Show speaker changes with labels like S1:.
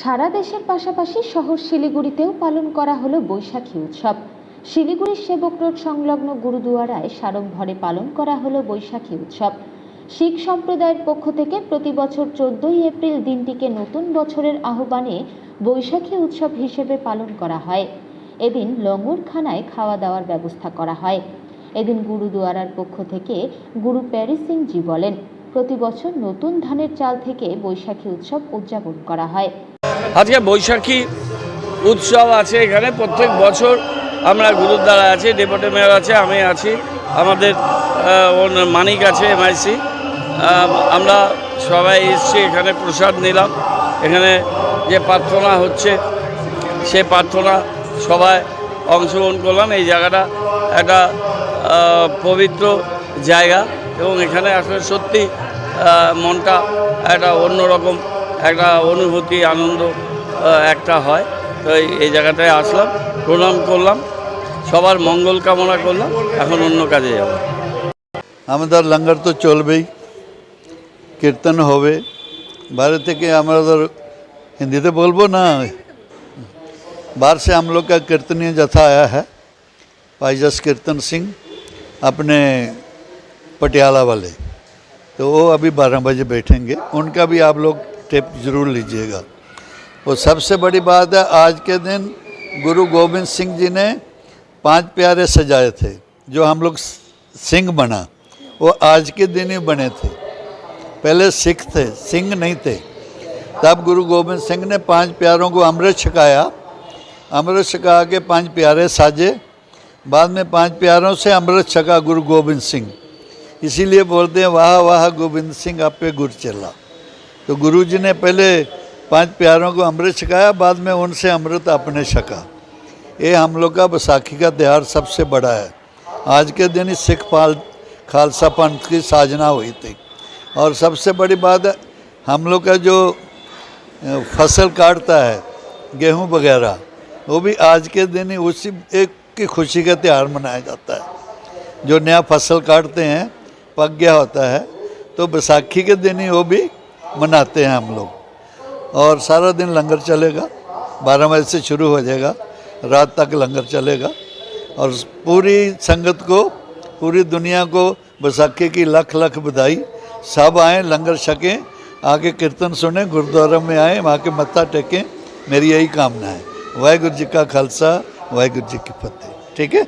S1: সারা দেশের পাশাপাশি শহর শিলিগুড়িতেও পালন করা হলো বৈশাখী উৎসব। শিলিগুড়ির সেবক রোড সংলগ্ন গুরুদুয়ারায় সাড়ম্বরে পালন করা হলো বৈশাখী উৎসব। শিখ সম্প্রদায়ের পক্ষ থেকে প্রতি বছর 14ই এপ্রিল দিনটিকে নতুন বছরের আহ্বানে বৈশাখী উৎসব হিসেবে পালন করা হয়। এদিন লঙ্গরখানায় খাওয়া দাওয়ার ব্যবস্থা করা হয়। এদিন গুরুদুয়ারার পক্ষ থেকে গুরু প্যারি সিং জি বলেন, প্রতি বছর নতুন ধানের চাল থেকে বৈশাখী উৎসব উদযাপন করা হয়।
S2: আজকে বৈশাখী উৎসব আছে এখানে। প্রত্যেক বছর আমরা গুরুদ্বারা আছি, ডেপুটি মেয়র আছে, আমি আছি, আমাদের মানিক আছে এমআইসি, আমরা সবাই এসেছি। এখানে প্রসাদ নিলাম। এখানে যে প্রার্থনা হচ্ছে সে প্রার্থনা সবাই অংশগ্রহণ করলাম। এই জায়গাটা একটা পবিত্র জায়গা এবং এখানে আসলে সত্যি মনটা একটা অন্যরকম একটা অনুভূতি, আনন্দ একটা হয়। তো এই জায়গাটায় আসলাম, প্রণাম করলাম, সবার মঙ্গল কামনা করলাম। এখন অন্য কাজে যাব।
S3: আমাদের লঙ্গর তো চলবেই, কীর্তন হবে। বাইরে থেকে আমাদের हिंदी बोलबो ना, बाहर से हम लोग का कीर्तनीय जथा आया है, भाई जस कीर्तन सिंह अपने पटियाला वाले, तो वो अभी 12 बजे बैठेंगे। उनका भी आप लोग टिप ज़रूर लीजिएगा। वो सबसे बड़ी बात है, आज के दिन गुरु गोविंद सिंह जी ने 5 प्यारे सजाए थे। जो हम लोग सिंह बना वो आज के दिन ही बने थे। पहले सिख थे, सिंह नहीं थे। तब गुरु गोविंद सिंह ने 5 प्यारों को अमृत छकाया। अमृत छका के 5 प्यारे साजे। बाद में 5 प्यारों से अमृत छका गुरु गोविंद सिंह। इसीलिए बोलते हैं वाह वाह गोविंद सिंह आप पे गुर चला। तो गुरु जी ने पहले 5 प्यारों को अमृत छकाया, बाद में उनसे अमृत अपने छका। ये हम लोग का बैसाखी का त्यौहार सबसे बड़ा है। आज के दिन ही सिख खालसा पंथ की साजना हुई थी। और सबसे बड़ी बात है, हम लोग का जो फसल काटता है गेहूं वगैरह, वो भी आज के दिन ही उसी एक की खुशी का त्यौहार मनाया जाता है। जो नया फसल काटते हैं, पक गया होता है, तो बैसाखी के दिन ही वो भी मनाते हैं हम लोग। और सारा दिन लंगर चलेगा, 12 बजे से शुरू हो जाएगा, रात तक लंगर चलेगा। और पूरी संगत को, पूरी दुनिया को बैसाखी की लख लख बधाई। सब आएँ, लंगर छकें, आके कीर्तन सुने, गुरुद्वारा में आए, वहाँ के मत्था टेकें। मेरी यही कामना है। वाहिगुरु जी का खालसा, वाहिगुरु जी की फतेह। ठीक है।